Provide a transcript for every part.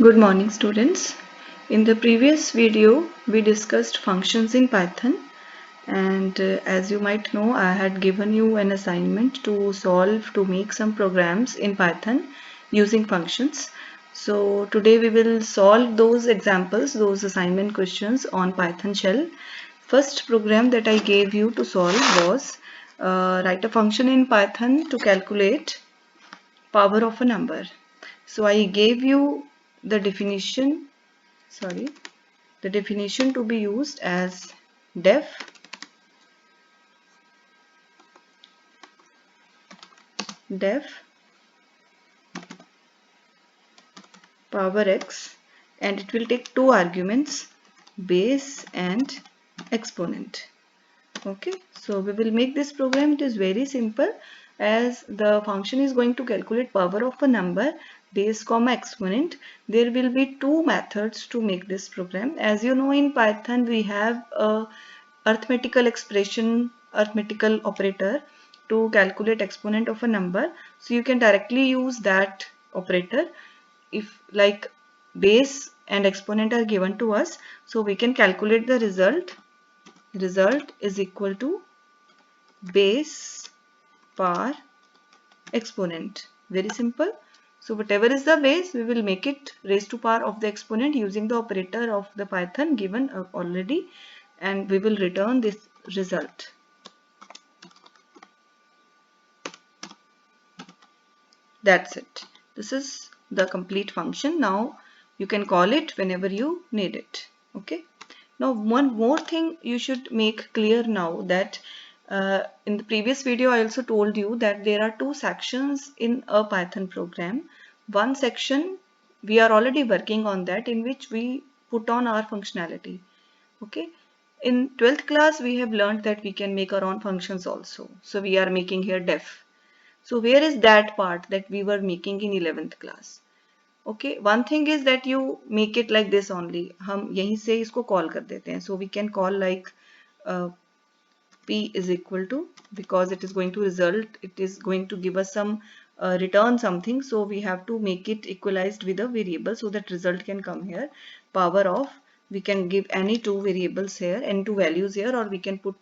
Good morning, students. In the previous video, we discussed functions in Python, and as you might know, I had given you an assignment to make some programs in Python using functions. So today we will solve those examples, those assignment questions on Python shell. First program that I gave you to solve was write a function in Python to calculate power of a number. So I gave you the definition, the definition to be used as def power x, and it will take two arguments, base and exponent. Okay, so we will make this program. It is very simple, as the function is going to calculate power of a number, base comma exponent. There will be two methods to make this program. As you know, in Python we have a arithmetical expression, arithmetical operator to calculate exponent of a number. So you can directly use that operator if like base and exponent are given to us. So we can calculate the result. Result is equal to base power exponent. Very simple. So whatever is the base, we will make it raised to power of the exponent using the operator of the Python given already, and we will return this result. That's it. This is the complete function. Now you can call it whenever you need it. Okay. Now one more thing you should make clear now, that in the previous video I also told you that there are two sections in a Python program. One section we are already working on that, in which we put on our functionality. Okay. In 12th class we have learned that we can make our own functions also. So we are making here def. So where is that part that we were making in 11th class? Okay, one thing is that you make it like this only. हम यहीं से इसको call कर देते हैं. So we can call like P is equal to, because it is going to result, it is going to give us some return something. So we have to make it equalized with a variable so that result can come here. Power of, we can give any two variables here and two values here, or we can put,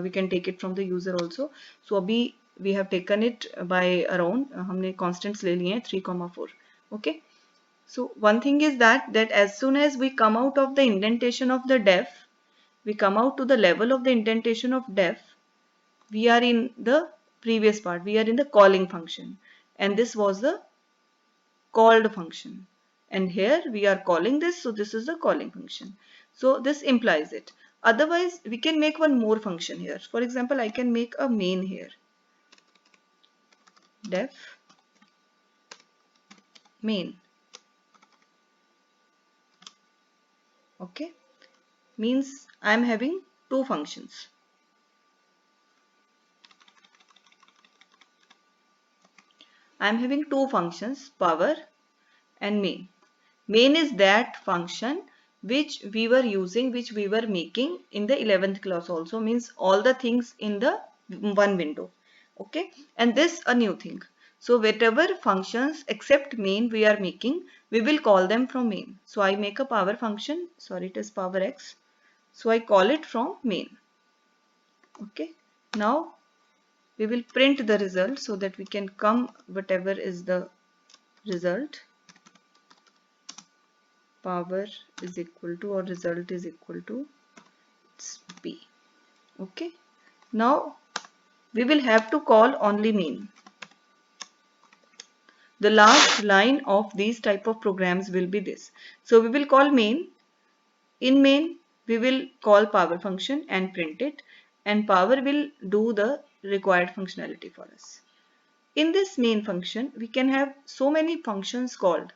we can take it from the user also. So abhi we have taken it by around, हमने constants ले लिए हैं 3,4. Okay. So one thing is that as soon as we come out of the indentation of the def, we come out to the level of the indentation of def, we are in the previous part, we are in the calling function, and this was the called function, and here we are calling this, so this is the calling function. So this implies it. Otherwise we can make one more function here. For example, I can make a main here, def main. Okay, means I am having two functions. I am having two functions, power and main. Main is that function which we were using, which we were making in the 11th class also, means all the things in the one window. Okay, and this a new thing. So whatever functions except main we are making, we will call them from main. So I make a power function, sorry, it is power x. So I call it from main. Okay, now we will print the result so that we can come whatever is the result. Power is equal to, or result is equal to P. Okay, now we will have to call only main. The last line of these type of programs will be this. So we will call main. In main we will call power function and print it, and power will do the required functionality for us. In this main function we can have so many functions called.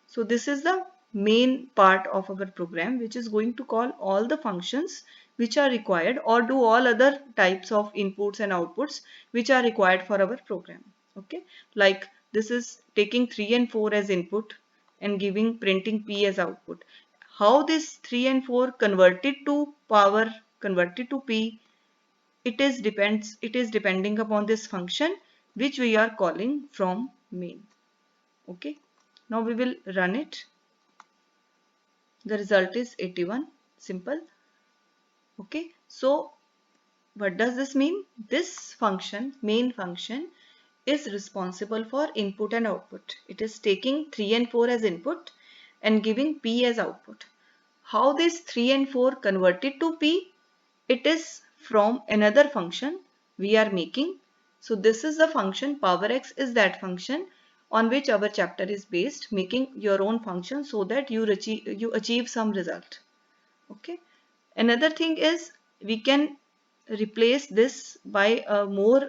So this is the main part of our program, which is going to call all the functions which are required, or do all other types of inputs and outputs which are required for our program. Okay, like this is taking 3 and 4 as input and giving printing P as output. How this 3 and 4 converted to power, converted to P, it is depending upon this function which we are calling from main. Okay, Now we will run it. The result is 81. Simple. Okay, so what does this mean? This function, main function, is responsible for input and output. It is taking 3 and 4 as input and giving P as output. How this 3 and 4 converted to P? It is from another function we are making. So this is the function, power x is that function on which our chapter is based, making your own function so that you achieve some result. Okay. Another thing is we can replace this by a more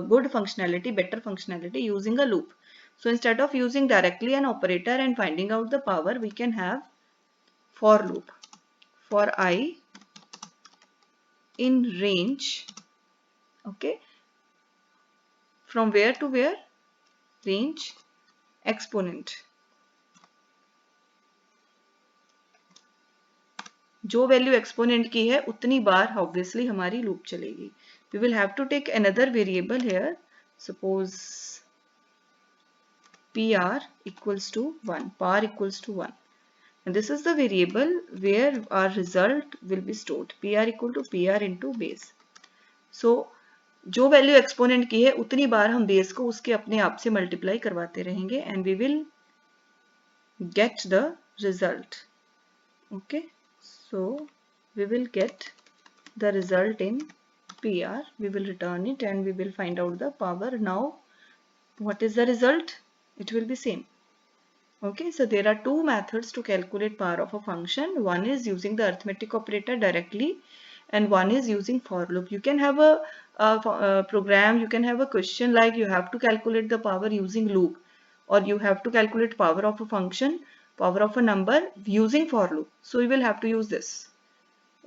good functionality, better functionality using a loop. So instead of using directly an operator and finding out the power, we can have for loop. For I in range, okay, from where to where? Range exponent. जो value exponent की है उतनी बार obviously हमारी loop चलेगी. We will have to take another variable here. Suppose PR equals to 1, par equals to 1. And this is the variable where our result will be stored. PR equal to PR into base. So जो value exponent की है उतनी बार हम base को उसके अपने आप से मल्टीप्लाई करवाते रहेंगे and we will get the result. Okay. So we will get the result in PR. We will return it and we will find out the power. Now what is the result? It will be same. Okay, so there are two methods to calculate power of a function. One is using the arithmetic operator directly and one is using for loop. You can have a program, you can have a question like you have to calculate the power using loop, or you have to calculate power of a function, power of a number using for loop. So you will have to use this.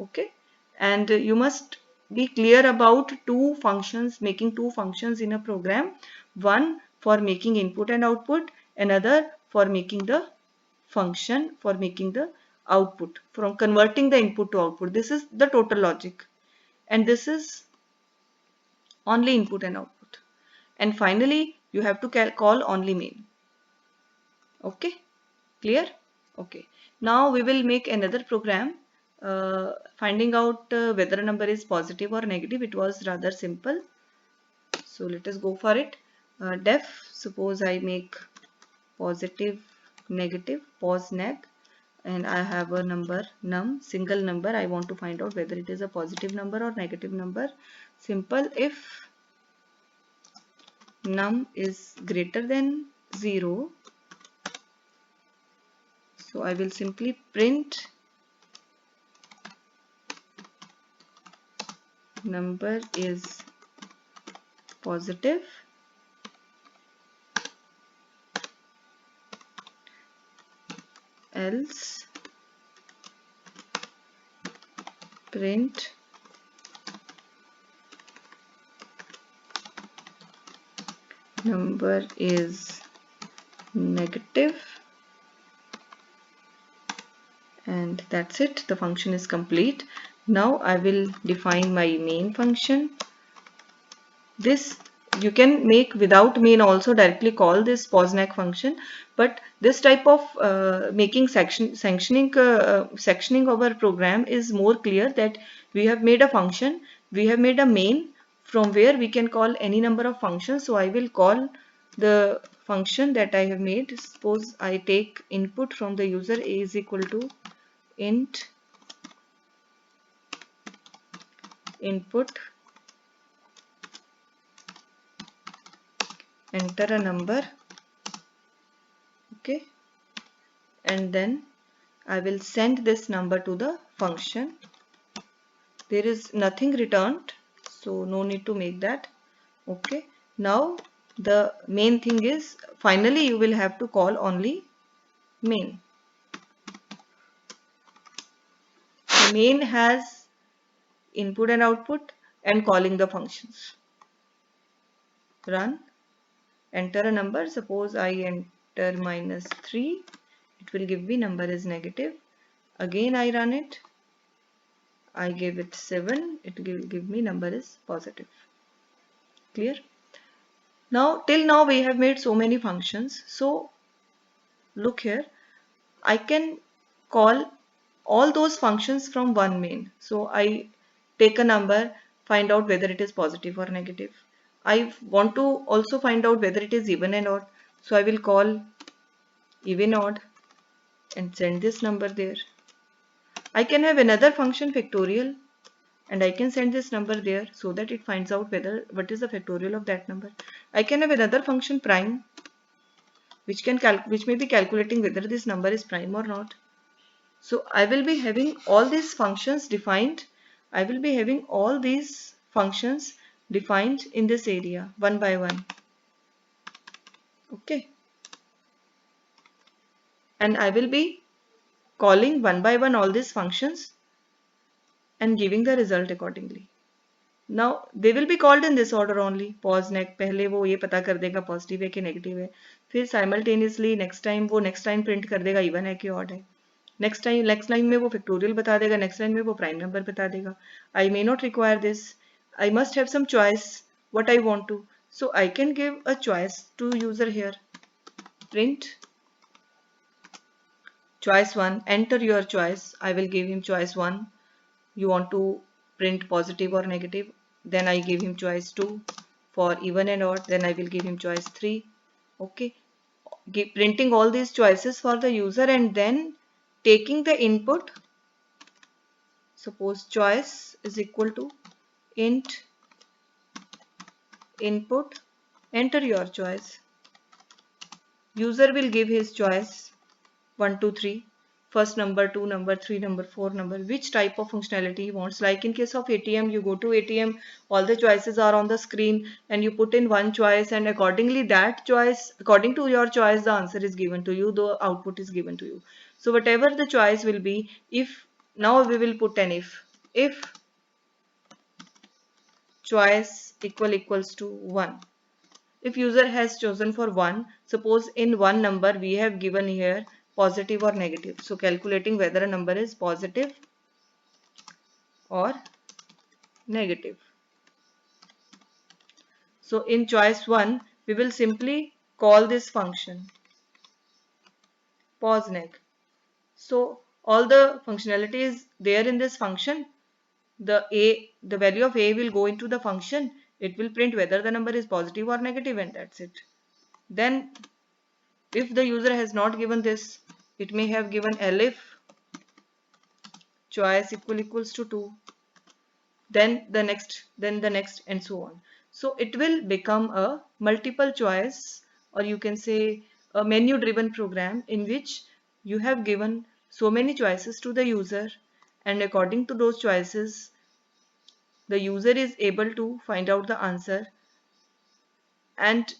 Okay, and you must be clear about two functions, making two functions in a program. One for making input and output, another for making the function, for making the output, from converting the input to output. This is the total logic, and this is only input and output. And finally you have to call only main. Okay, clear? Okay, now we will make another program finding out whether a number is positive or negative. It was rather simple, so let us go for it. Def, suppose I make positive, negative, pos neg, and I have a number num, single number. I want to find out whether it is a positive number or negative number. Simple, if num is greater than 0, so I will simply print number is positive, else print number is negative, and that's it. The function is complete. Now I will define my main function. This you can make without main also, directly call this posnag function, but this type of making sectioning of our program is more clear, that we have made a function, we have made a main from where we can call any number of functions. So I will call the function that I have made. Suppose I take input from the user, a is equal to int input, enter a number, okay, and then I will send this number to the function. There is nothing returned, so no need to make that. Okay, now the main thing is, finally you will have to call only main. The main has input and output and calling the functions. Run, enter a number. Suppose I enter -3, it will give me number is negative. Again I run it, I give it 7, it will give me number is positive. Clear? Now till now we have made so many functions. So look here, I can call all those functions from one main. So I take a number, find out whether it is positive or negative. I want to also find out whether it is even and odd. So I will call even odd and send this number there. I can have another function factorial and I can send this number there so that it finds out whether what is the factorial of that number. I can have another function prime which may be calculating whether this number is prime or not. So I will be having all these functions defined. I will be having all these functions defined in this area one by one. Okay. And I will be calling one by one all these functions and giving the result accordingly. Now they will be called in this order only. Pos neg पहले वो ये पता कर देगा positive है कि negative है, फिर साइमल्टेनियसली नेक्स्ट टाइम प्रिंट कर देगा इवन है कि ऑड है, नेक्स्ट लाइन में वो फैक्टोरियल बता देगा, नेक्स्ट लाइन में वो प्राइम नंबर बता देगा. I may not require this, I must have some choice what I want to. So I can give a choice to user here. Print choice 1, enter your choice. I will give him choice 1. You want to print positive or negative, then I give him choice 2. For even and odd, then I will give him choice 3. Okay, printing all these choices for the user and then taking the input. Suppose choice is equal to int input, enter your choice. User will give his choice 1 2 3, first number, 2 number, 3 number, 4 number, which type of functionality he wants. Like in case of ATM, you go to ATM, all the choices are on the screen and you put in one choice and accordingly that choice, according to your choice, the answer is given to you, the output is given to you. So whatever the choice will be, if now we will put an if choice equals to 1. If user has chosen for 1, suppose in one number we have given here positive or negative. So calculating whether a number is positive or negative. So in choice 1, we will simply call this function posneg. So all the functionality is there in this function. The value of a will go into the function. It will print whether the number is positive or negative and that's it. Then if the user has not given this, it may have given elif choice equals to 2, then the next and so on. So it will become a multiple choice, or you can say a menu driven program in which you have given so many choices to the user, and according to those choices the user is able to find out the answer, and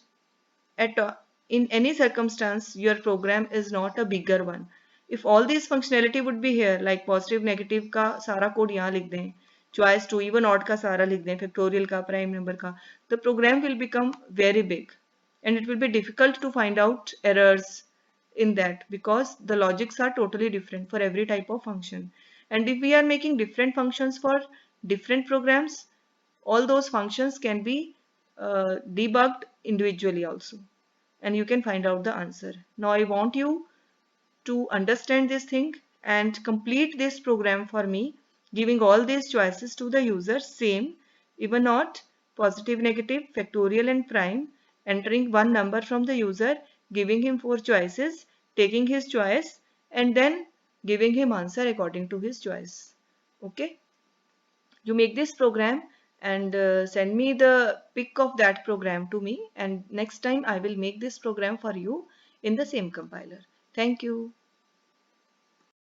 in any circumstance your program is not a bigger one. If all these functionality would be here, like positive negative का सारा code यहाँ लिख दें, choice to even odd का सारा लिख दें, factorial का, prime number का, the program will become very big and it will be difficult to find out errors in that because the logics are totally different for every type of function. And if we are making different functions for different programs, all those functions can be debugged individually also and you can find out the answer. Now I want you to understand this thing and complete this program for me, giving all these choices to the user, same, even odd, positive, negative, factorial and prime, entering one number from the user, giving him 4 choices, taking his choice and then giving him answer according to his choice. Okay, you make this program and send me the pic of that program to me, and next time I will make this program for you in the same compiler. Thank you.